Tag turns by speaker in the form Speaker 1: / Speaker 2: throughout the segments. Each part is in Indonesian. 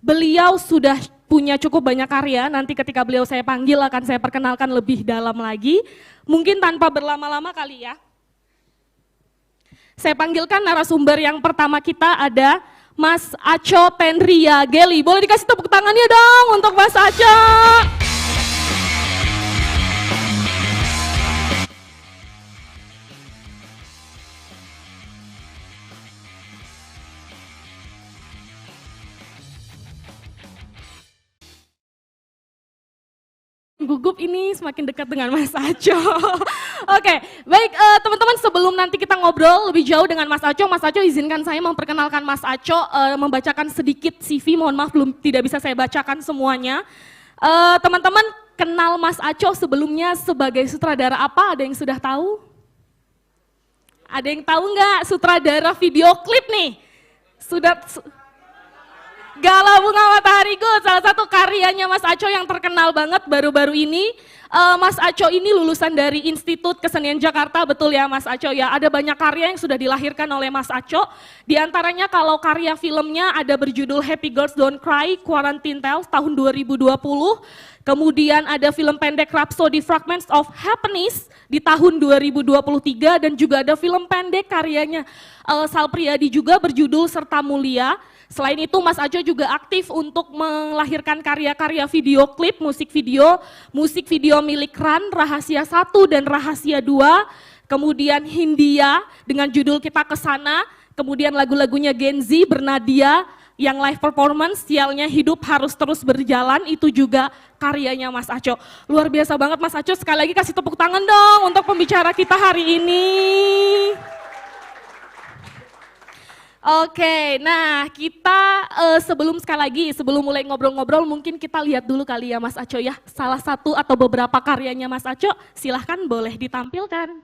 Speaker 1: Beliau sudah punya cukup banyak karya, nanti ketika beliau saya panggil akan saya perkenalkan lebih dalam lagi. Mungkin tanpa berlama-lama kali ya. Saya panggilkan narasumber yang pertama kita ada Mas Aco Tendria Geli. Boleh dikasih tepuk tangannya dong untuk Mas Aco. Gugup ini semakin dekat dengan Mas Aco. Oke, baik teman-teman, sebelum nanti kita ngobrol lebih jauh dengan Mas Aco izinkan saya memperkenalkan Mas Aco, membacakan sedikit CV, mohon maaf belum tidak bisa saya bacakan semuanya. Teman-teman kenal Mas Aco sebelumnya sebagai sutradara apa? Ada yang sudah tahu? Ada yang tahu nggak sutradara video klip nih? Sudah Gala Bunga Matahari Good, salah satu karyanya Mas Aco yang terkenal banget baru-baru ini. Mas Aco ini lulusan dari Institut Kesenian Jakarta, betul ya Mas Aco ya? Ada banyak karya yang sudah dilahirkan oleh Mas Aco. Di antaranya kalau karya filmnya ada berjudul Happy Girls Don't Cry, Quarantine Tales tahun 2020. Kemudian ada film pendek Rhapsody Fragments of Happiness di tahun 2023 dan juga ada film pendek karyanya Sal Priadi juga berjudul Serta Mulia. Selain itu Mas Aco juga aktif untuk melahirkan karya-karya video klip, musik video milik Ran, Rahasia 1 dan Rahasia 2, kemudian Hindia dengan judul Kita Kesana, kemudian lagu-lagunya Gen Z, Bernadia, yang live performance, sialnya hidup harus terus berjalan, itu juga karyanya Mas Aco. Luar biasa banget Mas Aco, sekali lagi kasih tepuk tangan dong untuk pembicara kita hari ini. Oke, nah kita sebelum mulai ngobrol-ngobrol mungkin kita lihat dulu kali ya Mas Aco ya, salah satu atau beberapa karyanya Mas Aco, silahkan boleh ditampilkan.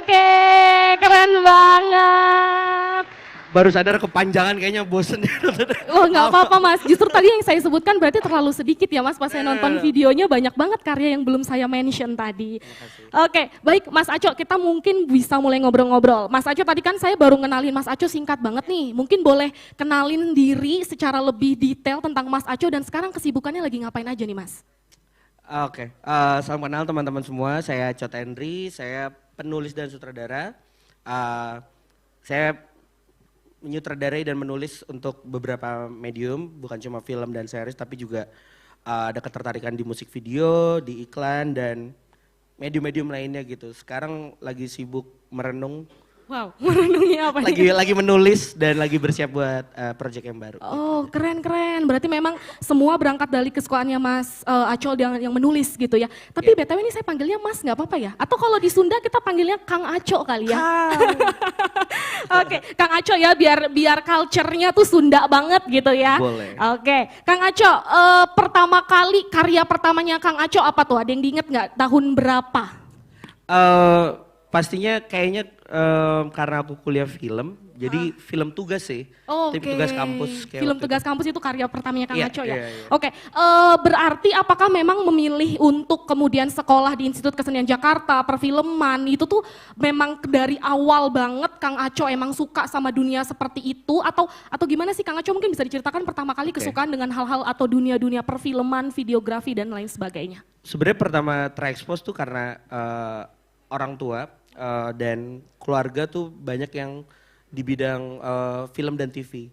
Speaker 1: Oke, keren banget.
Speaker 2: Baru sadar kepanjangan kayaknya bosen.
Speaker 1: Oh nggak apa-apa Mas, justru tadi yang saya sebutkan berarti terlalu sedikit ya Mas, pas saya nonton videonya banyak banget karya yang belum saya mention tadi. Oke, baik Mas Aco, kita mungkin bisa mulai ngobrol-ngobrol. Mas Aco tadi kan saya baru kenalin Mas Aco singkat banget nih, mungkin boleh kenalin diri secara lebih detail tentang Mas Aco dan sekarang kesibukannya lagi ngapain aja nih Mas?
Speaker 2: Oke, salam kenal teman-teman semua, saya Cot Henry, saya penulis dan sutradara. Saya menyutradarai dan menulis untuk beberapa medium, bukan cuma film dan series, tapi juga ada ketertarikan di musik video, di iklan, dan medium-medium lainnya gitu. Sekarang lagi sibuk merenung.
Speaker 1: Wow, merenungi apa nih?
Speaker 2: Lagi menulis dan lagi bersiap buat project yang baru.
Speaker 1: Oh keren-keren, berarti memang semua berangkat dari kesukaannya Mas Aco yang menulis gitu ya. Tapi BTW ini saya panggilnya Mas nggak apa-apa ya? Atau kalau di Sunda kita panggilnya Kang Aco kali ya? Oke, Kang Aco ya biar culture-nya tuh Sunda banget gitu ya.
Speaker 2: Boleh.
Speaker 1: Oke, Kang Aco pertama kali karya pertamanya Kang Aco apa tuh? Ada yang diinget nggak tahun berapa?
Speaker 2: Pastinya kayaknya karena aku kuliah film, jadi film tugas sih, tim tugas kampus.
Speaker 1: Film tugas kampus itu karya pertamanya Kang Aco ya?
Speaker 2: Iya.
Speaker 1: Oke, berarti apakah memang memilih untuk kemudian sekolah di Institut Kesenian Jakarta, perfilman, itu tuh memang dari awal banget Kang Aco emang suka sama dunia seperti itu, atau gimana sih Kang Aco mungkin bisa diceritakan pertama kali kesukaan dengan hal-hal atau dunia-dunia perfilman, videografi dan lain sebagainya?
Speaker 2: Sebenarnya pertama terekspos tuh karena orang tua dan keluarga tuh banyak yang di bidang film dan TV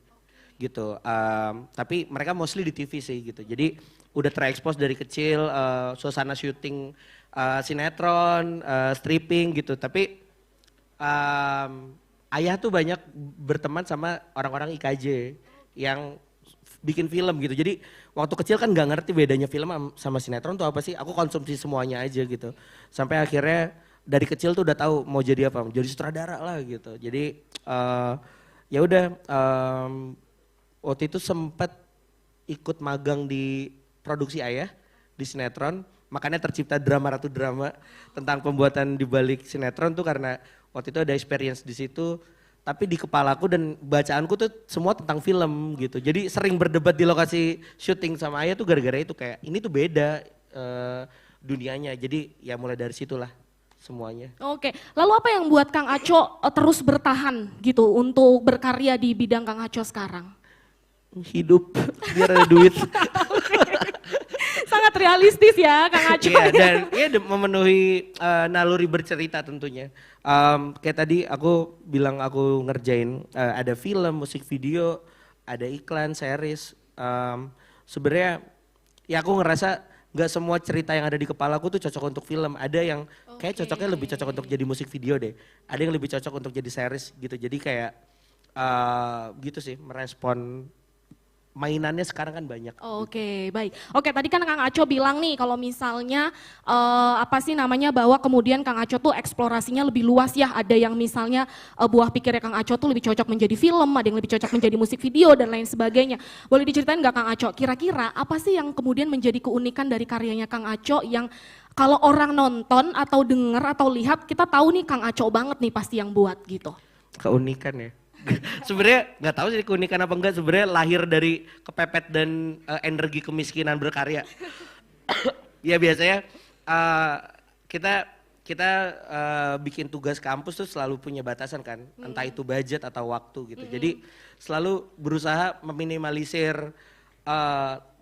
Speaker 2: gitu. Tapi mereka mostly di TV sih gitu. Jadi udah terekspos dari kecil suasana syuting sinetron, stripping gitu. Tapi ayah tuh banyak berteman sama orang-orang IKJ yang bikin film gitu. Jadi waktu kecil kan nggak ngerti bedanya film sama sinetron tuh apa sih. Aku konsumsi semuanya aja gitu. Sampai akhirnya dari kecil tuh udah tahu mau jadi apa, jadi sutradara lah gitu. Jadi ya udah waktu itu sempat ikut magang di produksi ayah di sinetron, makanya tercipta drama Ratu Drama tentang pembuatan di balik sinetron tuh karena waktu itu ada experience di situ. Tapi di kepalaku dan bacaanku tuh semua tentang film gitu. Jadi sering berdebat di lokasi syuting sama ayah tuh gara-gara itu kayak ini tuh beda dunianya. Jadi ya mulai dari situlah semuanya.
Speaker 1: Oke, lalu apa yang buat Kang Aco terus bertahan gitu untuk berkarya di bidang Kang Aco sekarang?
Speaker 2: Hidup, biar ada duit.
Speaker 1: Sangat realistis ya Kang Aco.
Speaker 2: Iya, dan memenuhi naluri bercerita tentunya. Kayak tadi aku bilang aku ngerjain ada film, musik video, ada iklan, series. Sebenarnya ya aku ngerasa nggak semua cerita yang ada di kepalaku tuh cocok untuk film. Ada yang kayak cocoknya lebih cocok untuk jadi musik video deh. Ada yang lebih cocok untuk jadi series gitu. Jadi kayak gitu sih merespon mainannya sekarang kan banyak.
Speaker 1: Oke, baik. Oke, tadi kan Kang Aco bilang nih kalau misalnya apa sih namanya bahwa kemudian Kang Aco tuh eksplorasinya lebih luas ya. Ada yang misalnya buah pikirnya Kang Aco tuh lebih cocok menjadi film, ada yang lebih cocok menjadi musik video dan lain sebagainya. Boleh diceritain nggak Kang Aco? Kira-kira apa sih yang kemudian menjadi keunikan dari karyanya Kang Aco yang kalau orang nonton atau denger atau lihat kita tahu nih Kang Aco banget nih pasti yang buat gitu.
Speaker 2: Keunikan ya. Sebenarnya nggak tahu sih keunikan apa enggak, sebenarnya lahir dari kepepet dan energi kemiskinan berkarya. Ya biasanya kita bikin tugas kampus tuh selalu punya batasan kan, entah itu budget atau waktu gitu. Jadi selalu berusaha meminimalisir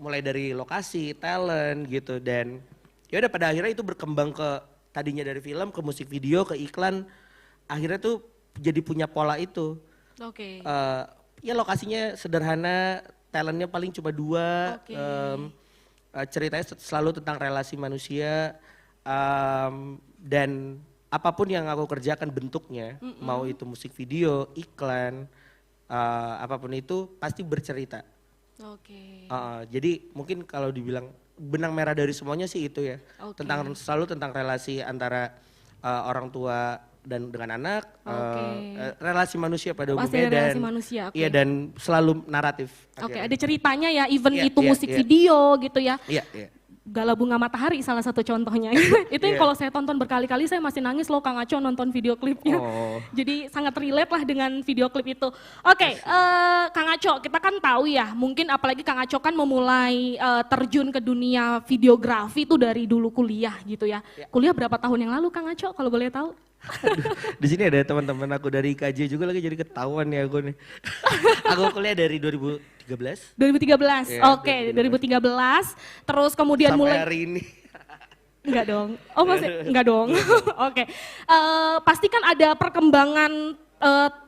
Speaker 2: mulai dari lokasi, talent gitu, dan ya udah pada akhirnya itu berkembang ke tadinya dari film ke musik video ke iklan, akhirnya tuh jadi punya pola itu.
Speaker 1: Oke.
Speaker 2: Ya lokasinya sederhana, talentnya paling cuma 2, ceritanya selalu tentang relasi manusia, dan apapun yang aku kerjakan bentuknya, mau itu musik video, iklan, apapun itu pasti bercerita.
Speaker 1: Oke.
Speaker 2: Jadi mungkin kalau dibilang benang merah dari semuanya sih itu ya, selalu tentang relasi antara orang tua dan dengan anak, relasi manusia pada umumnya dan
Speaker 1: manusia,
Speaker 2: iya dan selalu naratif.
Speaker 1: Oke, ada ceritanya ya, even
Speaker 2: Iya,
Speaker 1: itu musik video gitu ya.
Speaker 2: Iya, iya.
Speaker 1: Gala Bunga Matahari salah satu contohnya. Itu yang kalau saya tonton berkali-kali saya masih nangis loh Kang Aco nonton video klipnya.
Speaker 2: Oh.
Speaker 1: Jadi sangat relate lah dengan video klip itu. Oke, Kang Aco, kita kan tahu ya, mungkin apalagi Kang Aco kan memulai terjun ke dunia videografi itu dari dulu kuliah gitu ya. Kuliah berapa tahun yang lalu Kang Aco kalau boleh tahu?
Speaker 2: Aduh, di sini ada teman-teman aku dari IKJ juga lagi, jadi ketahuan ya aku nih. Aku kuliah dari 2013.
Speaker 1: 2013,
Speaker 2: Iya,
Speaker 1: oke 2013. Terus kemudian
Speaker 2: sampai
Speaker 1: mulai
Speaker 2: hari ini.
Speaker 1: enggak dong. Oh masih enggak dong. Oke. Pasti kan ada perkembangan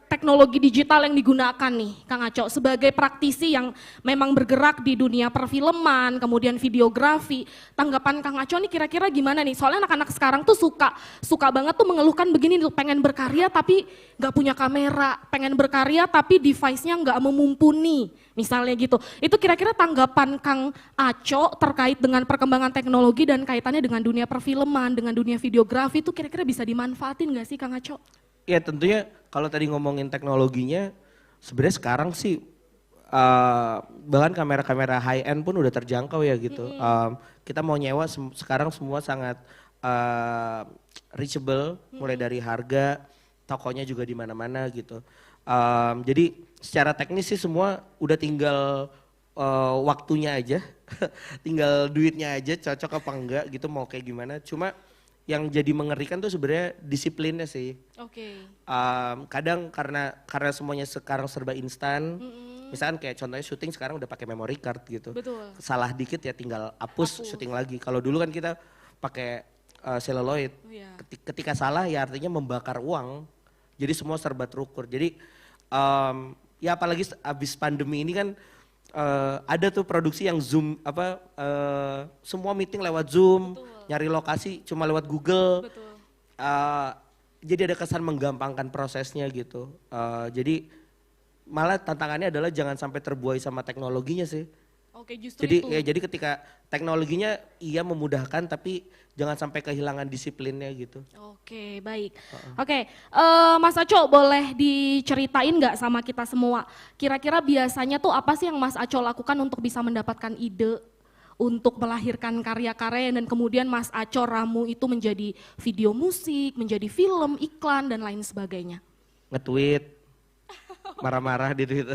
Speaker 1: teknologi digital yang digunakan nih Kang Aco sebagai praktisi yang memang bergerak di dunia perfilman, kemudian videografi. Tanggapan Kang Aco nih kira-kira gimana nih? Soalnya anak-anak sekarang tuh suka banget tuh mengeluhkan begini nih, pengen berkarya tapi nggak punya kamera, pengen berkarya tapi device-nya nggak memumpuni, misalnya gitu. Itu kira-kira tanggapan Kang Aco terkait dengan perkembangan teknologi dan kaitannya dengan dunia perfilman, dengan dunia videografi itu kira-kira bisa dimanfaatin nggak sih Kang Aco?
Speaker 2: Ya tentunya kalau tadi ngomongin teknologinya, sebenarnya sekarang sih bahkan kamera-kamera high end pun udah terjangkau ya gitu. Kita mau nyewa sekarang semua sangat reachable, mulai dari harga, tokonya juga di mana-mana gitu. Jadi secara teknis sih semua udah tinggal waktunya aja, tinggal duitnya aja cocok apa enggak gitu mau kayak gimana. Cuma yang jadi mengerikan tuh sebenarnya disiplinnya sih.
Speaker 1: Oke.
Speaker 2: Kadang karena semuanya sekarang serba instan, misalkan kayak contohnya syuting sekarang udah pakai memory card gitu.
Speaker 1: Betul.
Speaker 2: Salah dikit ya tinggal hapus syuting lagi. Kalau dulu kan kita pakai celluloid.
Speaker 1: Oh, iya.
Speaker 2: Ketika salah ya artinya membakar uang. Jadi semua serba terukur. Jadi ya apalagi abis pandemi ini kan ada tuh produksi yang Zoom semua meeting lewat Zoom. Betul. Nyari lokasi cuma lewat Google.
Speaker 1: Betul.
Speaker 2: Jadi ada kesan menggampangkan prosesnya gitu. Jadi malah tantangannya adalah jangan sampai terbuai sama teknologinya sih.
Speaker 1: Oke, justru
Speaker 2: Jadi
Speaker 1: itu.
Speaker 2: ya jadi ketika teknologinya iya memudahkan tapi jangan sampai kehilangan disiplinnya gitu.
Speaker 1: Oke, baik. Oke, Mas Aco boleh diceritain nggak sama kita semua? Kira-kira biasanya tuh apa sih yang Mas Aco lakukan untuk bisa mendapatkan ide untuk melahirkan karya-karya dan kemudian Mas Aco ramu itu menjadi video musik, menjadi film, iklan dan lain sebagainya?
Speaker 2: Nge-tweet, marah-marah di Twitter.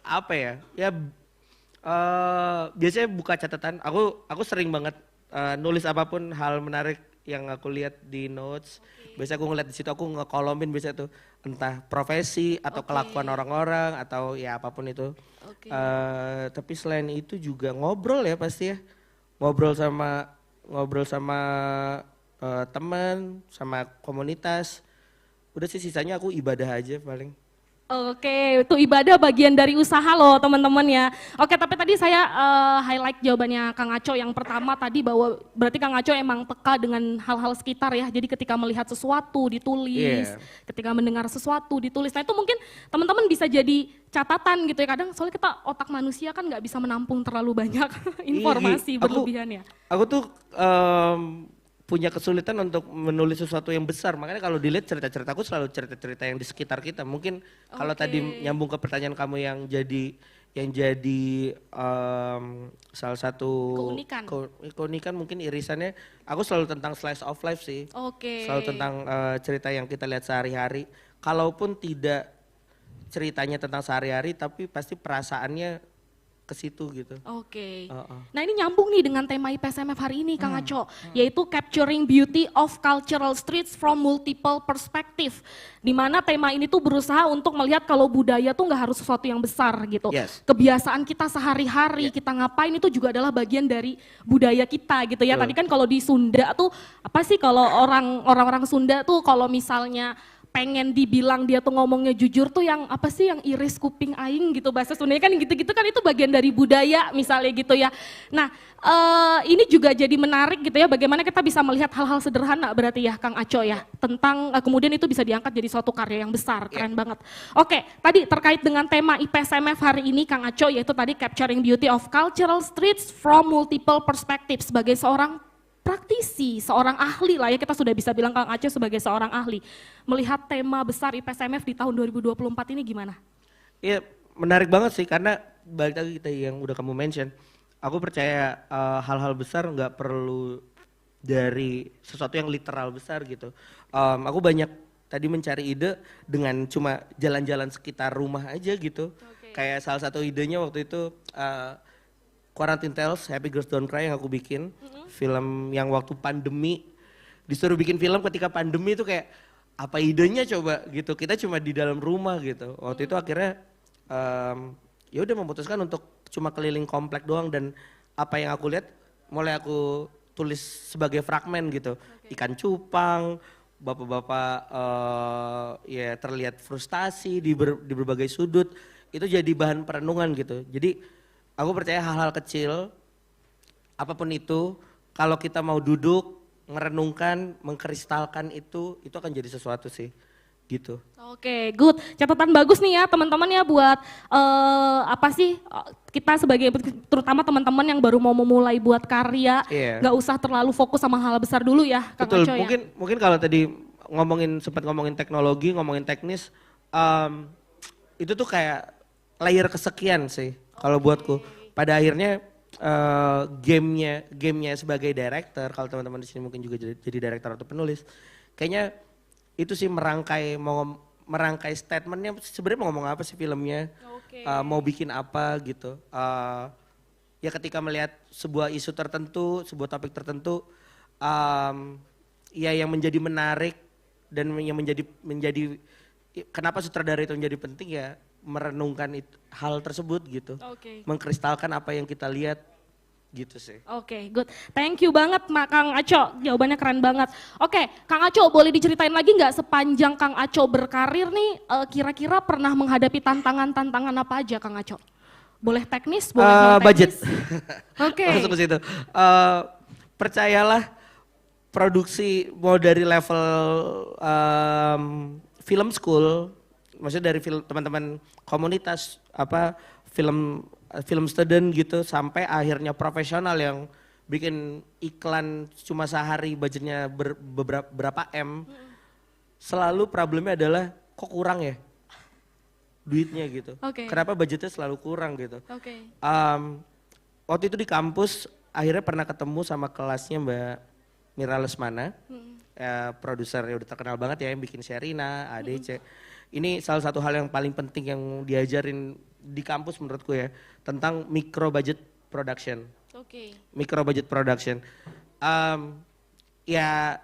Speaker 2: Apa ya? Ya biasanya buka catatan. Aku sering banget nulis apapun hal menarik yang aku lihat di notes. Biasanya aku ngeliat di situ, aku ngekolomin biasanya tuh entah profesi atau kelakuan orang-orang atau ya apapun itu. Tapi selain itu juga ngobrol ya pasti ya, ngobrol sama teman, sama komunitas. Udah sih sisanya aku ibadah aja paling.
Speaker 1: Oke, itu ibadah bagian dari usaha loh teman-teman ya. Oke, tapi tadi saya highlight jawabannya Kang Aco yang pertama tadi bahwa berarti Kang Aco emang peka dengan hal-hal sekitar ya. Jadi ketika melihat sesuatu ditulis, ketika mendengar sesuatu ditulis. Nah itu mungkin teman-teman bisa jadi catatan gitu ya. Kadang soalnya kita otak manusia kan nggak bisa menampung terlalu banyak informasi berlebihan ya.
Speaker 2: Aku tuh punya kesulitan untuk menulis sesuatu yang besar. Makanya kalau dilihat cerita-ceritaku selalu cerita-cerita yang di sekitar kita. Mungkin kalau tadi nyambung ke pertanyaan kamu yang jadi salah satu keunikan mungkin irisannya. Aku selalu tentang slice of life sih. Selalu tentang cerita yang kita lihat sehari-hari. Kalaupun tidak ceritanya tentang sehari-hari, tapi pasti perasaannya ke situ gitu.
Speaker 1: Nah ini nyambung nih dengan tema IPSMF hari ini Kang Aco, yaitu Capturing Beauty of Cultural Streets from Multiple Perspective. Dimana tema ini tuh berusaha untuk melihat kalau budaya tuh nggak harus sesuatu yang besar gitu. Kebiasaan kita sehari-hari, kita ngapain itu juga adalah bagian dari budaya kita gitu ya. Tadi kan kalau di Sunda tuh, apa sih kalau orang-orang Sunda tuh kalau misalnya pengen dibilang dia tuh ngomongnya jujur tuh yang apa sih yang iris kuping aing gitu bahasa Sundanya kan gitu-gitu kan itu bagian dari budaya misalnya gitu ya. Nah ini juga jadi menarik gitu ya bagaimana kita bisa melihat hal-hal sederhana berarti ya Kang Aco ya tentang kemudian itu bisa diangkat jadi suatu karya yang besar, keren banget. Oke, tadi terkait dengan tema IPSMF hari ini Kang Aco yaitu tadi Capturing Beauty of Cultural Streets from Multiple Perspectives sebagai seorang praktisi, seorang ahli lah ya kita sudah bisa bilang Kang Aco sebagai seorang ahli. Melihat tema besar IPSMF di tahun 2024 ini gimana?
Speaker 2: Iya menarik banget sih karena balik lagi kita yang udah kamu mention. aku percaya hal-hal besar nggak perlu dari sesuatu yang literal besar gitu. Aku banyak tadi mencari ide dengan cuma jalan-jalan sekitar rumah aja gitu. Kayak salah satu idenya waktu itu Quarantine Tales, Happy Girls Don't Cry yang aku bikin. Film yang waktu pandemi, disuruh bikin film ketika pandemi itu kayak apa idenya coba gitu. Kita cuma di dalam rumah gitu. Waktu itu akhirnya ya udah memutuskan untuk cuma keliling komplek doang dan apa yang aku lihat mulai aku tulis sebagai fragmen gitu. Ikan cupang, bapak-bapak ya terlihat frustasi di berbagai sudut, itu jadi bahan perenungan gitu. Jadi aku percaya hal-hal kecil, apapun itu, kalau kita mau duduk, merenungkan, mengkristalkan itu akan jadi sesuatu sih, gitu.
Speaker 1: Oke, good. Catatan bagus nih ya teman-teman ya buat kita sebagai terutama teman-teman yang baru mau memulai buat karya, nggak usah terlalu fokus sama hal besar dulu ya, Kang
Speaker 2: Betul.
Speaker 1: Aco ya.
Speaker 2: Mungkin kalau tadi sempat ngomongin teknologi, ngomongin teknis, itu tuh kayak layer kesekian sih kalau buatku. Pada akhirnya gamenya sebagai director, kalau teman-teman di sini mungkin juga jadi director atau penulis, kayaknya itu sih merangkai statementnya sebenarnya mau ngomong apa sih filmnya, mau bikin apa gitu. Ya ketika melihat sebuah isu tertentu, sebuah topik tertentu, ya yang menjadi menarik dan yang menjadi kenapa sutradara itu menjadi penting ya merenungkan hal tersebut gitu, mengkristalkan apa yang kita lihat gitu sih.
Speaker 1: Oke, good. Thank you banget Kang Aco, jawabannya keren banget. Oke, Kang Aco boleh diceritain lagi nggak sepanjang Kang Aco berkarir nih kira-kira pernah menghadapi tantangan-tantangan apa aja Kang Aco? Boleh teknis, boleh non teknis?
Speaker 2: Budget.
Speaker 1: Oke.
Speaker 2: Masuk ke situ. Percayalah produksi mau dari level film school, maksudnya dari teman-teman komunitas film student gitu sampai akhirnya profesional yang bikin iklan cuma sehari budgetnya berapa M. Selalu problemnya adalah kok kurang ya duitnya gitu. Kenapa budgetnya selalu kurang gitu. Waktu itu di kampus akhirnya pernah ketemu sama kelasnya Mbak Mira Lesmana, produser yang udah terkenal banget ya yang bikin Sherina, ADC. Ini salah satu hal yang paling penting yang diajarin di kampus menurutku ya, tentang micro budget production. Micro budget production. Ya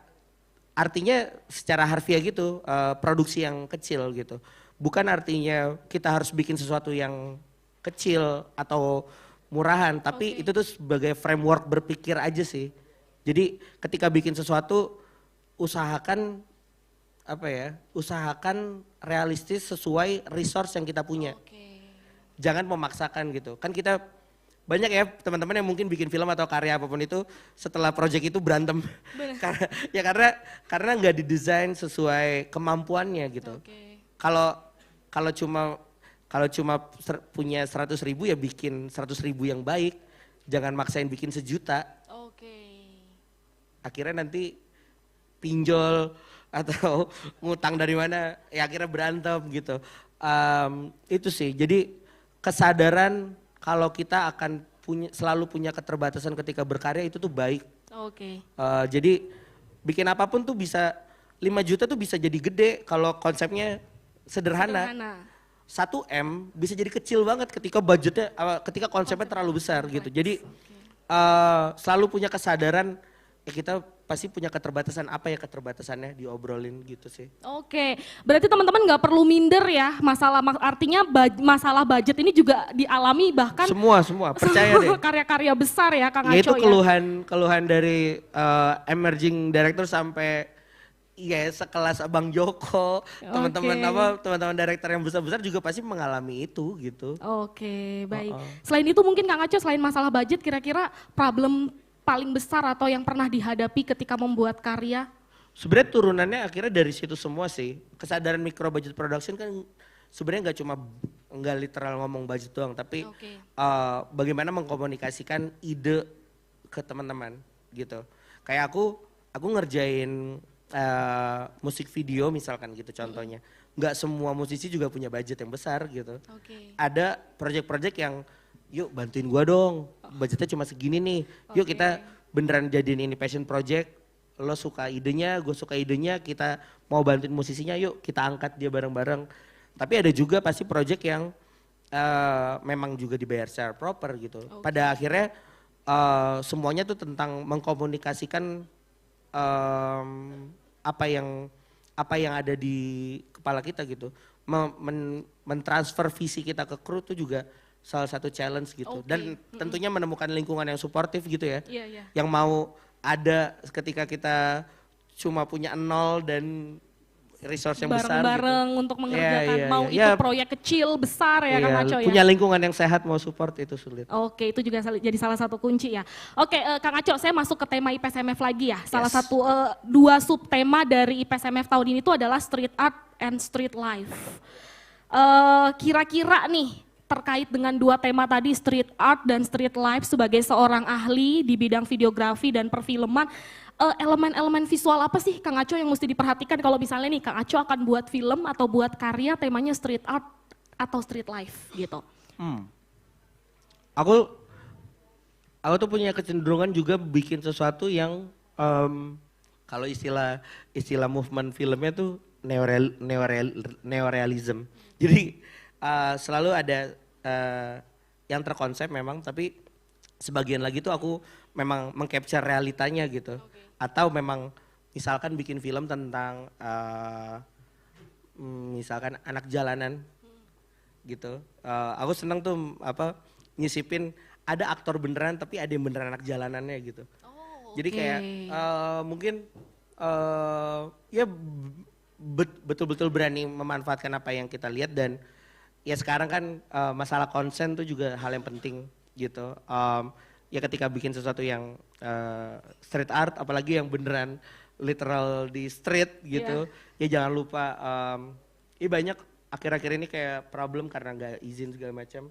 Speaker 2: artinya secara harfiah gitu, produksi yang kecil gitu. Bukan artinya kita harus bikin sesuatu yang kecil atau murahan, tapi itu tuh sebagai framework berpikir aja sih. Jadi ketika bikin sesuatu usahakan usahakan realistis sesuai resource yang kita punya. Jangan memaksakan gitu. Kan kita banyak ya teman-teman yang mungkin bikin film atau karya apapun itu setelah project itu berantem. karena nggak didesain sesuai kemampuannya gitu. Kalau cuma punya 100.000 ya bikin 100.000 yang baik. Jangan maksain bikin 1 juta. Akhirnya nanti pinjol atau ngutang dari mana ya akhirnya berantem gitu. Itu sih, jadi kesadaran kalau kita akan selalu punya keterbatasan ketika berkarya itu tuh baik. Jadi bikin apapun tuh bisa 5 juta tuh bisa jadi gede kalau konsepnya sederhana. 1 M bisa jadi kecil banget ketika konsepnya terlalu besar gitu. Jadi selalu punya kesadaran ya kita pasti punya keterbatasan, apa ya keterbatasannya diobrolin gitu sih.
Speaker 1: Berarti teman-teman nggak perlu minder ya artinya masalah budget ini juga dialami bahkan
Speaker 2: semua percaya deh.
Speaker 1: Karya-karya besar ya Kang Aco ya.
Speaker 2: Itu keluhan dari emerging director sampai ya sekelas Abang Joko, teman-teman director yang besar-besar juga pasti mengalami itu gitu.
Speaker 1: Baik. Selain itu mungkin Kang Aco selain masalah budget kira-kira problem paling besar atau yang pernah dihadapi ketika membuat karya?
Speaker 2: Sebenarnya turunannya akhirnya dari situ semua sih. Kesadaran micro budget production kan sebenarnya nggak literal ngomong budget doang, tapi bagaimana mengkomunikasikan ide ke teman-teman gitu. Kayak aku ngerjain musik video misalkan gitu contohnya. Nggak semua musisi juga punya budget yang besar gitu. Ada project-project yang yuk bantuin gua dong, budgetnya cuma segini nih, yuk kita beneran jadiin ini passion project, lo suka idenya, gue suka idenya, kita mau bantuin musisinya, yuk kita angkat dia bareng-bareng. Tapi ada juga pasti project yang memang juga dibayar secara proper gitu. Pada akhirnya semuanya tuh tentang mengkomunikasikan apa yang ada di kepala kita gitu, mentransfer visi kita ke kru tuh juga salah satu challenge gitu. Dan tentunya menemukan lingkungan yang suportif gitu ya, yang mau ada ketika kita cuma punya nol dan resource yang besar
Speaker 1: bareng-bareng
Speaker 2: gitu.
Speaker 1: untuk mengerjakan itu proyek kecil besar ya Kang Aco ya.
Speaker 2: Punya lingkungan yang sehat mau support itu sulit.
Speaker 1: Oke, itu juga jadi salah satu kunci ya. Oke, Kang Aco, saya masuk ke tema IPSMF lagi ya. Salah satu dua subtema dari IPSMF tahun ini itu adalah street art and street life. Kira-kira nih terkait dengan dua tema tadi, street art dan street life, sebagai seorang ahli di bidang videografi dan perfilman, elemen-elemen visual apa sih Kang Aco yang mesti diperhatikan kalau misalnya nih Kang Aco akan buat film atau buat karya temanya street art atau street life gitu?
Speaker 2: Aku tuh punya kecenderungan juga bikin sesuatu yang kalau istilah movement filmnya tuh neorealism. Jadi selalu ada yang terkonsep memang, tapi sebagian lagi tuh aku memang mengcapture realitanya gitu. Atau memang misalkan bikin film tentang misalkan anak jalanan gitu. Aku seneng tuh nyisipin ada aktor beneran tapi ada yang beneran anak jalanannya gitu. Jadi kayak mungkin ya betul-betul berani memanfaatkan apa yang kita lihat. Dan ya sekarang kan masalah konsen tuh juga hal yang penting gitu. Ya ketika bikin sesuatu yang street art, apalagi yang beneran literal di street gitu, ya jangan lupa, ya banyak akhir-akhir ini kayak problem karena nggak izin segala macam.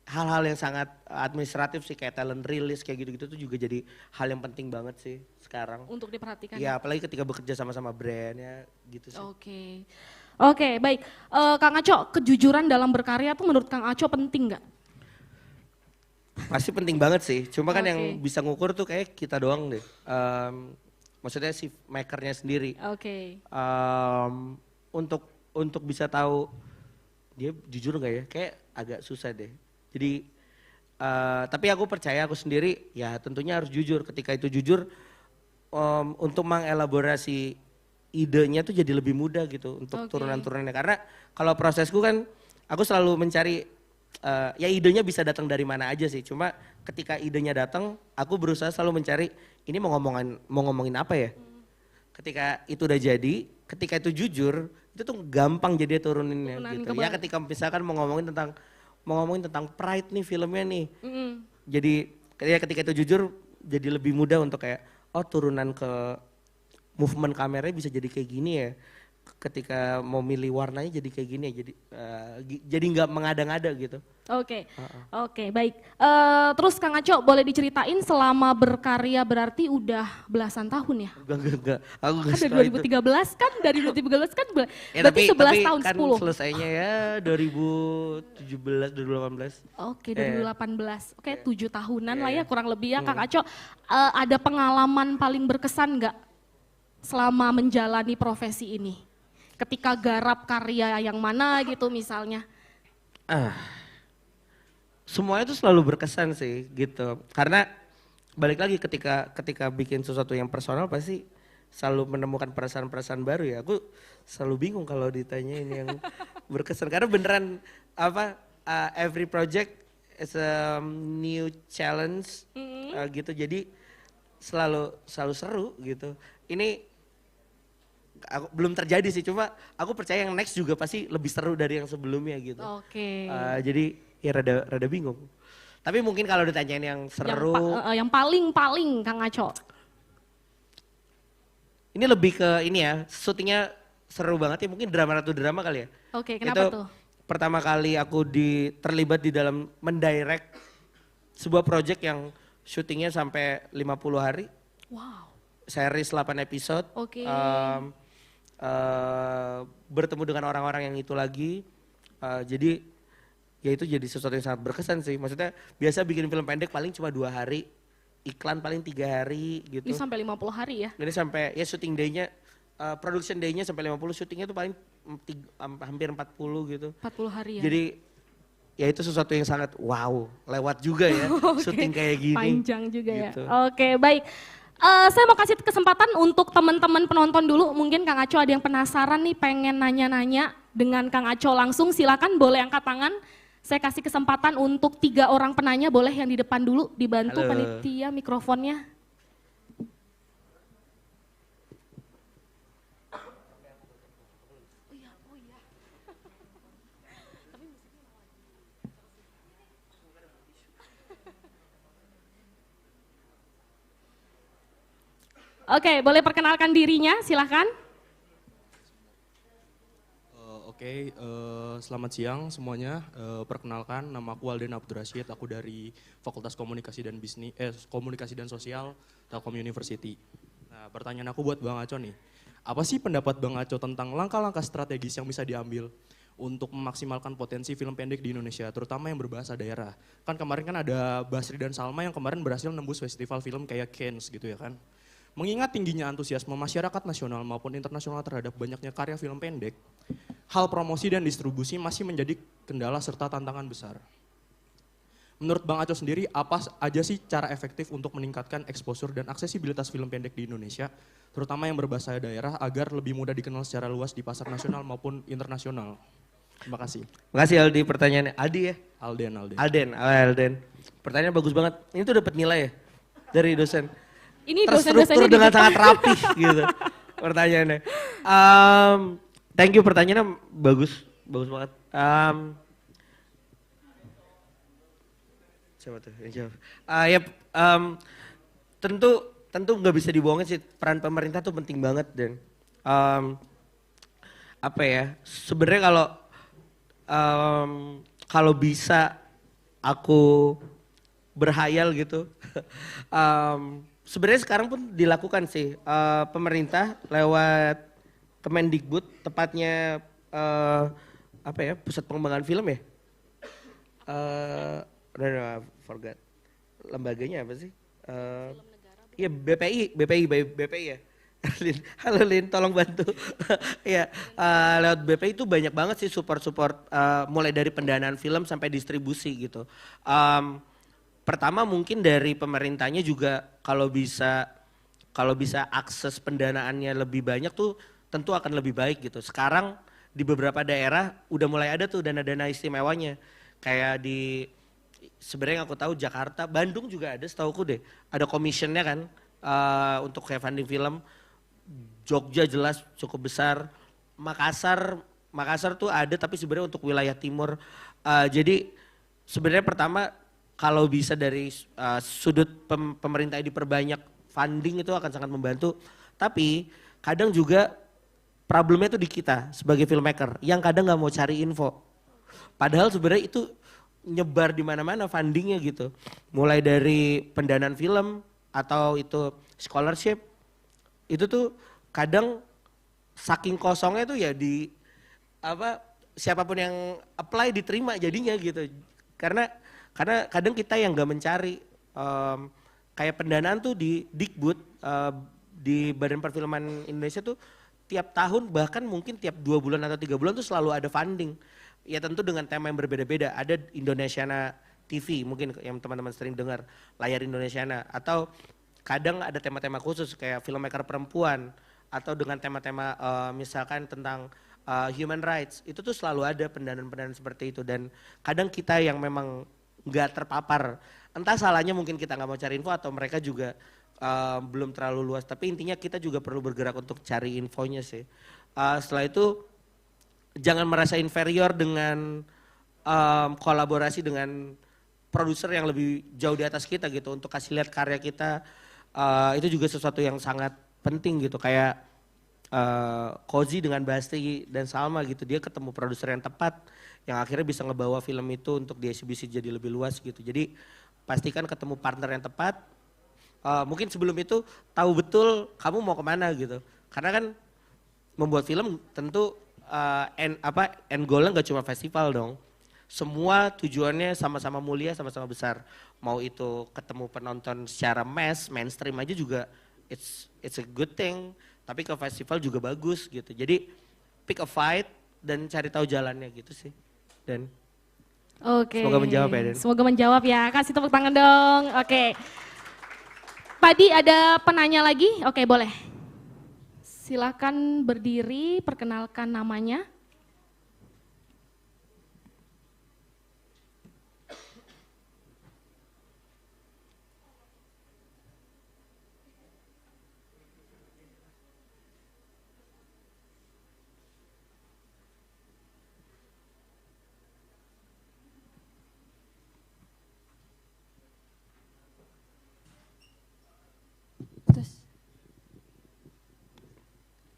Speaker 2: Hal-hal yang sangat administratif sih, kayak talent release kayak gitu-gitu tuh juga jadi hal yang penting banget sih sekarang.
Speaker 1: Untuk diperhatikan.
Speaker 2: Ya apalagi ketika bekerja sama-sama brand ya gitu sih.
Speaker 1: Oke, baik. Kang Aco, kejujuran dalam berkarya tuh menurut Kang Aco penting nggak?
Speaker 2: Pasti penting banget sih, cuma kan yang bisa ngukur tuh kayak kita doang deh. Maksudnya si makernya sendiri. Untuk bisa tahu dia jujur nggak ya, kayak agak susah deh. Jadi tapi aku percaya aku sendiri ya tentunya harus jujur. Ketika itu jujur, untuk mengelaborasi idenya tuh jadi lebih mudah gitu untuk turunan-turunannya. Karena kalau prosesku kan aku selalu mencari ya idenya bisa datang dari mana aja sih. Cuma ketika idenya datang, aku berusaha selalu mencari ini mau ngomongin apa ya. Ketika itu udah jadi, ketika itu jujur, itu tuh gampang jadi turuninnya gitu. Ya ketika misalkan mau ngomongin tentang pride nih filmnya nih. Jadi ketika itu jujur jadi lebih mudah untuk kayak turunan ke movement kameranya bisa jadi kayak gini ya. Ketika mau milih warnanya jadi kayak gini ya, jadi nggak mengada-ngada gitu.
Speaker 1: Oke, baik. Terus Kang Aco boleh diceritain selama berkarya berarti udah belasan tahun ya?
Speaker 2: Enggak. Aku
Speaker 1: kan dari 2013 kan, berarti 11 tahun,
Speaker 2: kan
Speaker 1: 10.
Speaker 2: selesainya ya 2017, 2018.
Speaker 1: Oke, 2018. Oke, 7 tahunan lah ya kurang lebih ya. Kang Aco, ada pengalaman paling berkesan nggak selama menjalani profesi ini? Ketika garap karya yang mana gitu misalnya?
Speaker 2: Semuanya itu selalu berkesan sih gitu. Karena balik lagi ketika bikin sesuatu yang personal pasti selalu menemukan perasaan-perasaan baru ya. Aku selalu bingung kalau ditanyain yang berkesan. Karena beneran every project is a new challenge gitu. Jadi selalu seru gitu. Ini aku belum terjadi sih, cuma aku percaya yang next juga pasti lebih seru dari yang sebelumnya gitu. Jadi ya rada bingung. Tapi mungkin kalau ditanyain yang seru,
Speaker 1: yang paling Kang Aco.
Speaker 2: ini lebih ke ini ya, syutingnya seru banget ya, mungkin drama Ratu Drama kali ya.
Speaker 1: Kenapa tuh?
Speaker 2: Pertama kali aku terlibat di dalam mendirect sebuah project yang syutingnya sampai 50 hari. Series 8 episode. Bertemu dengan orang-orang yang itu lagi. Jadi ya itu jadi sesuatu yang sangat berkesan sih. Maksudnya biasa bikin film pendek paling cuma 2 hari, iklan paling 3 hari gitu.
Speaker 1: Ini sampai 50 hari ya?
Speaker 2: Ini sampai ya syuting day-nya, production day-nya sampai 50, syutingnya tuh paling hampir 40 gitu.
Speaker 1: 40 hari ya?
Speaker 2: Jadi ya itu sesuatu yang sangat wow, lewat juga ya syuting kayak gini.
Speaker 1: Panjang juga
Speaker 2: Gitu.
Speaker 1: ya. Oke, baik. Saya mau kasih kesempatan untuk teman-teman penonton dulu. Mungkin Kang Aco ada yang penasaran nih, pengen nanya-nanya dengan Kang Aco langsung. Silakan boleh angkat tangan. Saya kasih kesempatan untuk 3 orang penanya, boleh yang di depan dulu dibantu
Speaker 2: Halo.
Speaker 1: panitia mikrofonnya. Oke, boleh perkenalkan dirinya, silahkan.
Speaker 3: Selamat siang semuanya. Perkenalkan, nama aku Alden Abdurrashid. Aku dari Fakultas Komunikasi dan Komunikasi dan Sosial Telkom University. Nah, pertanyaan aku buat Bang Aco nih. Apa sih pendapat Bang Aco tentang langkah-langkah strategis yang bisa diambil untuk memaksimalkan potensi film pendek di Indonesia, terutama yang berbahasa daerah? Kan kemarin kan ada Basri dan Salma yang kemarin berhasil nembus festival film kayak Cannes gitu ya kan. Mengingat tingginya antusiasme masyarakat nasional maupun internasional terhadap banyaknya karya film pendek, hal promosi dan distribusi masih menjadi kendala serta tantangan besar. Menurut Bang Aco sendiri, apa aja sih cara efektif untuk meningkatkan exposure dan aksesibilitas film pendek di Indonesia, terutama yang berbahasa daerah agar lebih mudah dikenal secara luas di pasar nasional maupun internasional? Terima kasih.
Speaker 2: Makasih Aldi pertanyaannya. Aldi ya? Alden. Pertanyaan bagus banget. Ini tuh dapat nilai ya dari dosen.
Speaker 1: Ini
Speaker 2: Terstruktur
Speaker 1: dosen-dosennya
Speaker 2: dengan
Speaker 1: di depan.
Speaker 2: sangat rapih gitu pertanyaannya. Thank you, pertanyaannya bagus banget. Siapa tuh yang jawab? Tentu nggak bisa dibohongin sih, peran pemerintah tuh penting banget. Dan sebenarnya kalau bisa aku berhayal gitu. Sebenarnya sekarang pun dilakukan sih, pemerintah lewat Kemendikbud, tepatnya Pusat Pengembangan Film ya. I forgot. Lembaganya apa sih? Iya BPI ya. Halo Lin, tolong bantu. Ya, lewat BPI itu banyak banget sih support mulai dari pendanaan film sampai distribusi gitu. Pertama mungkin dari pemerintahnya juga kalau bisa akses pendanaannya lebih banyak tuh tentu akan lebih baik gitu. Sekarang di beberapa daerah udah mulai ada tuh dana-dana istimewanya. Kayak sebenarnya aku tahu Jakarta, Bandung juga ada setauku deh. Ada commissionnya kan untuk kayak funding film. Jogja jelas cukup besar. Makassar tuh ada tapi sebenarnya untuk wilayah timur. Jadi sebenarnya pertama kalau bisa dari sudut pemerintah diperbanyak funding itu akan sangat membantu. Tapi kadang juga problemnya itu di kita sebagai filmmaker yang kadang nggak mau cari info. Padahal sebenarnya itu nyebar di mana-mana fundingnya gitu. Mulai dari pendanaan film atau itu scholarship, itu tuh kadang saking kosongnya tuh ya siapapun yang apply diterima jadinya gitu. Karena kadang kita yang nggak mencari, kayak pendanaan tuh di Dikbud, di Badan Perfilman Indonesia tuh tiap tahun bahkan mungkin tiap 2 bulan atau 3 bulan tuh selalu ada funding. Ya tentu dengan tema yang berbeda-beda. Ada Indonesiana TV mungkin yang teman-teman sering dengar, layar Indonesiana. Atau kadang ada tema-tema khusus kayak filmmaker perempuan. Atau dengan tema-tema misalkan tentang human rights. Itu tuh selalu ada pendanaan-pendanaan seperti itu. Dan kadang kita yang memang nggak terpapar. Entah salahnya mungkin kita nggak mau cari info atau mereka juga belum terlalu luas. Tapi intinya kita juga perlu bergerak untuk cari infonya sih. Setelah itu jangan merasa inferior dengan kolaborasi dengan produser yang lebih jauh di atas kita gitu. Untuk kasih lihat karya kita, itu juga sesuatu yang sangat penting gitu. Kayak Kozi dengan Basti dan Salma gitu. Dia ketemu produser yang tepat yang akhirnya bisa ngebawa film itu untuk dieksibisi jadi lebih luas gitu. Jadi pastikan ketemu partner yang tepat. Mungkin sebelum itu tahu betul kamu mau kemana gitu. Karena kan membuat film tentu end goalnya nggak cuma festival dong. semua tujuannya sama-sama mulia, sama-sama besar. Mau itu ketemu penonton secara mainstream aja juga it's a good thing. Tapi ke festival juga bagus gitu. Jadi pick a fight dan cari tahu jalannya gitu sih. Dan
Speaker 1: Oke.
Speaker 2: semoga menjawab ya, Den.
Speaker 1: Semoga menjawab ya. Kasih tepuk tangan dong. Oke. Tadi ada penanya lagi. Oke, boleh. Silakan berdiri, perkenalkan namanya.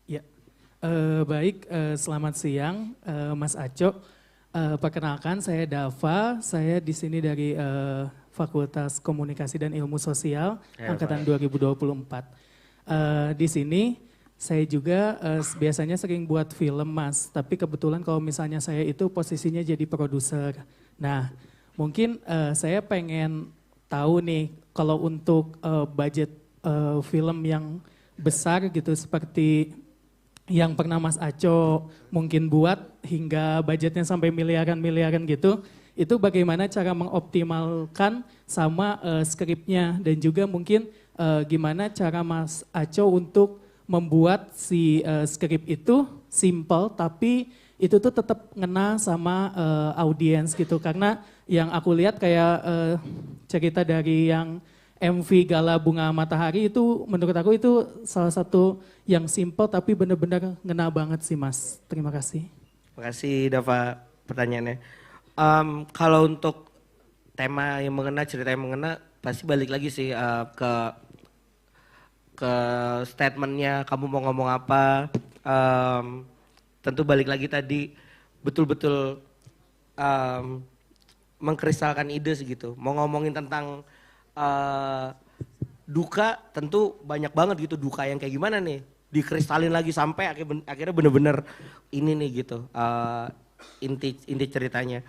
Speaker 4: Ya, baik, selamat siang Mas Aco. Perkenalkan saya Dava, saya di sini dari Fakultas Komunikasi dan Ilmu Sosial angkatan 2024. Di sini saya juga biasanya sering buat film Mas, tapi kebetulan kalau misalnya saya itu posisinya jadi produser. Nah, mungkin saya pengen tahu nih kalau untuk budget film yang besar gitu seperti yang pernah Mas Aco mungkin buat hingga budgetnya sampai miliaran-miliaran gitu, itu bagaimana cara mengoptimalkan sama skripnya dan juga mungkin gimana cara Mas Aco untuk membuat si skrip itu simple tapi itu tuh tetap ngena sama audiens gitu, karena yang aku lihat kayak cerita dari yang MV Gala Bunga Matahari itu menurut aku itu salah satu yang simple tapi benar-benar ngena banget sih Mas. Terima kasih.
Speaker 2: Terima kasih Dava pertanyaannya. Kalau untuk tema yang mengena, cerita yang mengena, pasti balik lagi sih ke statementnya kamu mau ngomong apa. Tentu balik lagi tadi betul-betul mengkristalkan ide segitu. Mau ngomongin tentang duka, tentu banyak banget gitu duka yang kayak gimana nih, dikristalin lagi sampai akhirnya bener-bener ini nih gitu inti ceritanya.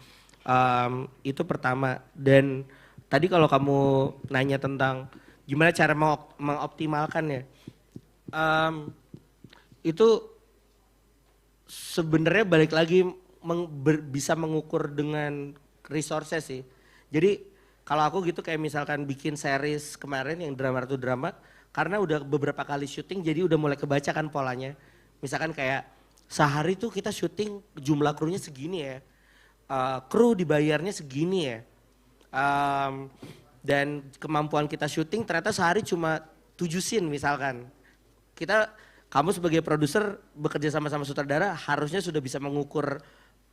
Speaker 2: Itu pertama. Dan tadi kalau kamu nanya tentang gimana cara mengoptimalkannya, itu sebenarnya balik lagi bisa mengukur dengan resources sih. Jadi kalau aku gitu kayak misalkan bikin series kemarin yang Drama Ratu Drama, karena udah beberapa kali syuting jadi udah mulai kebaca kan polanya. Misalkan kayak sehari tuh kita syuting jumlah krunya segini ya, kru dibayarnya segini ya, dan kemampuan kita syuting ternyata sehari cuma 7 scene misalkan. Kamu sebagai produser bekerja sama-sama sutradara harusnya sudah bisa mengukur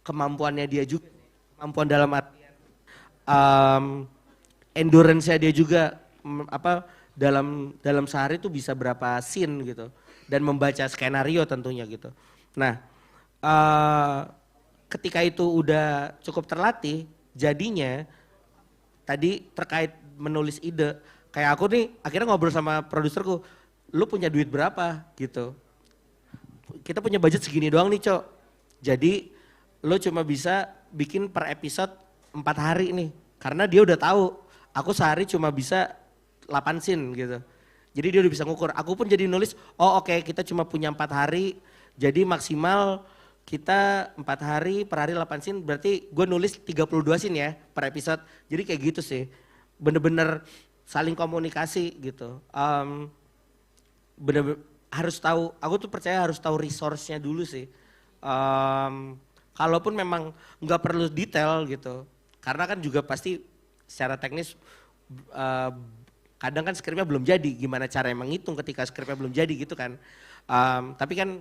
Speaker 2: kemampuannya dia juga, kemampuan dalam artian endurance-nya dia juga dalam sehari tuh bisa berapa scene gitu, dan membaca skenario tentunya gitu. Nah, ketika itu udah cukup terlatih, jadinya tadi terkait menulis ide, kayak aku nih akhirnya ngobrol sama produserku, lu punya duit berapa gitu. Kita punya budget segini doang nih Cok, jadi lu cuma bisa bikin per episode 4 hari nih, karena dia udah tahu aku sehari cuma bisa 8 scene gitu. Jadi dia udah bisa ngukur. Aku pun jadi nulis, oh oke, kita cuma punya 4 hari, jadi maksimal kita 4 hari, per hari 8 scene, berarti gue nulis 32 scene ya per episode. Jadi kayak gitu sih, bener-bener saling komunikasi gitu. Bener-bener harus tahu, aku tuh percaya harus tahu resource-nya dulu sih. Kalaupun memang nggak perlu detail gitu, karena kan juga pasti secara teknis kadang kan skripnya belum jadi, gimana cara menghitung ketika skripnya belum jadi gitu kan. Tapi kan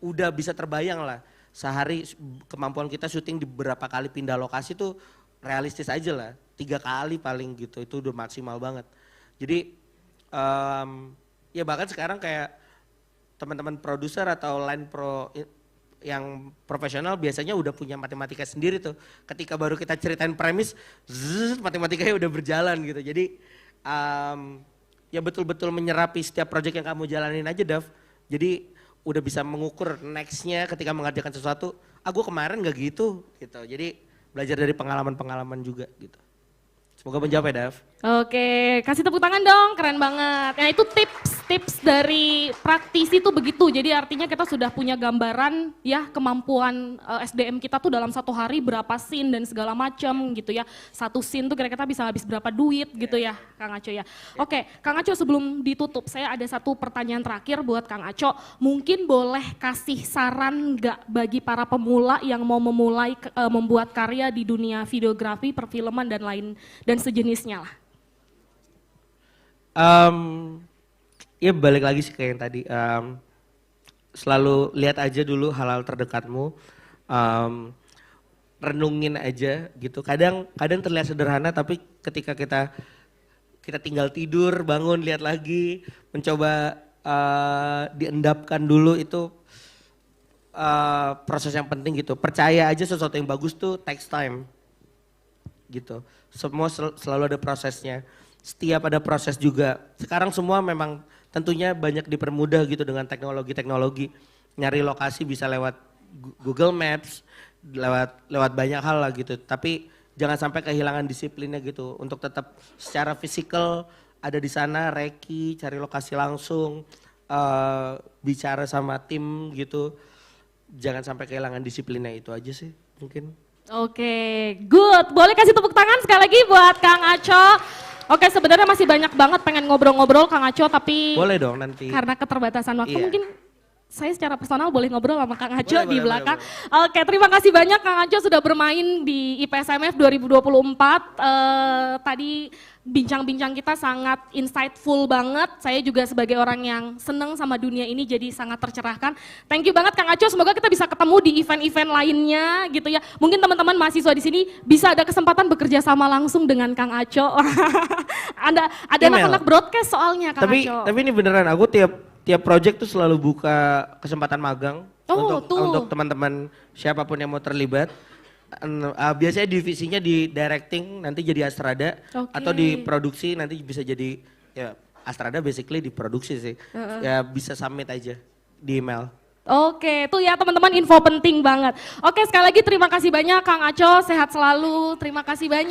Speaker 2: udah bisa terbayang lah, sehari kemampuan kita syuting di beberapa kali pindah lokasi tuh realistis aja lah, 3 kali paling gitu, itu udah maksimal banget. Jadi ya bahkan sekarang kayak teman-teman produser atau line pro yang profesional biasanya udah punya matematika sendiri tuh. Ketika baru kita ceritain premis, matematikanya udah berjalan gitu. Jadi ya betul-betul menyerapi setiap project yang kamu jalanin aja Dav. Jadi udah bisa mengukur nextnya ketika mengerjakan sesuatu, aku kemarin gak gitu. Jadi belajar dari pengalaman-pengalaman juga gitu. Semoga menjawab ya, Dav.
Speaker 1: Oke, kasih tepuk tangan dong, keren banget. Nah itu tips dari praktisi tuh begitu, jadi artinya kita sudah punya gambaran ya kemampuan SDM kita tuh dalam satu hari berapa scene dan segala macam gitu ya. Satu scene tuh kira-kira bisa habis berapa duit gitu ya Kang Aco ya. Oke, Kang Aco sebelum ditutup saya ada satu pertanyaan terakhir buat Kang Aco. Mungkin boleh kasih saran nggak bagi para pemula yang mau memulai membuat karya di dunia videografi, perfilman dan lain dan sejenisnya lah.
Speaker 2: Ya balik lagi sih kayak yang tadi, selalu lihat aja dulu hal-hal terdekatmu, renungin aja gitu. Kadang terlihat sederhana tapi ketika kita tinggal tidur, bangun, lihat lagi, mencoba diendapkan dulu itu proses yang penting gitu. Percaya aja sesuatu yang bagus tuh takes time gitu. Semua selalu ada prosesnya. Setiap ada proses juga. Sekarang semua memang tentunya banyak dipermudah gitu dengan teknologi. Nyari lokasi bisa lewat Google Maps, lewat banyak hal lah gitu. Tapi jangan sampai kehilangan disiplinnya gitu. Untuk tetap secara fisikal ada di sana, reki, cari lokasi langsung, bicara sama tim gitu. Jangan sampai kehilangan disiplinnya, itu aja sih mungkin.
Speaker 1: Oke, good. Boleh kasih tepuk tangan sekali lagi buat Kang Aco. Oke, sebenarnya masih banyak banget pengen ngobrol-ngobrol Kang Aco, tapi
Speaker 2: boleh dong nanti.
Speaker 1: karena keterbatasan waktu
Speaker 2: Iya.
Speaker 1: mungkin saya secara personal boleh ngobrol sama Kang Aco
Speaker 2: Boleh,
Speaker 1: di
Speaker 2: boleh,
Speaker 1: belakang.
Speaker 2: boleh.
Speaker 1: Oke, terima kasih banyak Kang Aco sudah bermain di IPSMF 2024. Tadi bincang-bincang kita sangat insightful banget. Saya juga sebagai orang yang seneng sama dunia ini jadi sangat tercerahkan. Thank you banget Kang Aco, semoga kita bisa ketemu di event-event lainnya gitu ya. Mungkin teman-teman mahasiswa di sini bisa ada kesempatan bekerja sama langsung dengan Kang Aco. ada
Speaker 2: Email.
Speaker 1: anak-anak broadcast soalnya Kang Aco.
Speaker 2: Tapi ini beneran, aku tiap project tuh selalu buka kesempatan magang
Speaker 1: Oh, tuh.
Speaker 2: untuk teman-teman siapapun yang mau terlibat. Biasanya divisinya di directing nanti jadi Astrada,
Speaker 1: Oke.
Speaker 2: atau di produksi nanti bisa jadi ya Astrada basically di produksi sih. Ya bisa submit aja di email.
Speaker 1: Oke, tuh ya teman-teman info penting banget. Oke, sekali lagi terima kasih banyak Kang Aco, sehat selalu. Terima kasih banyak.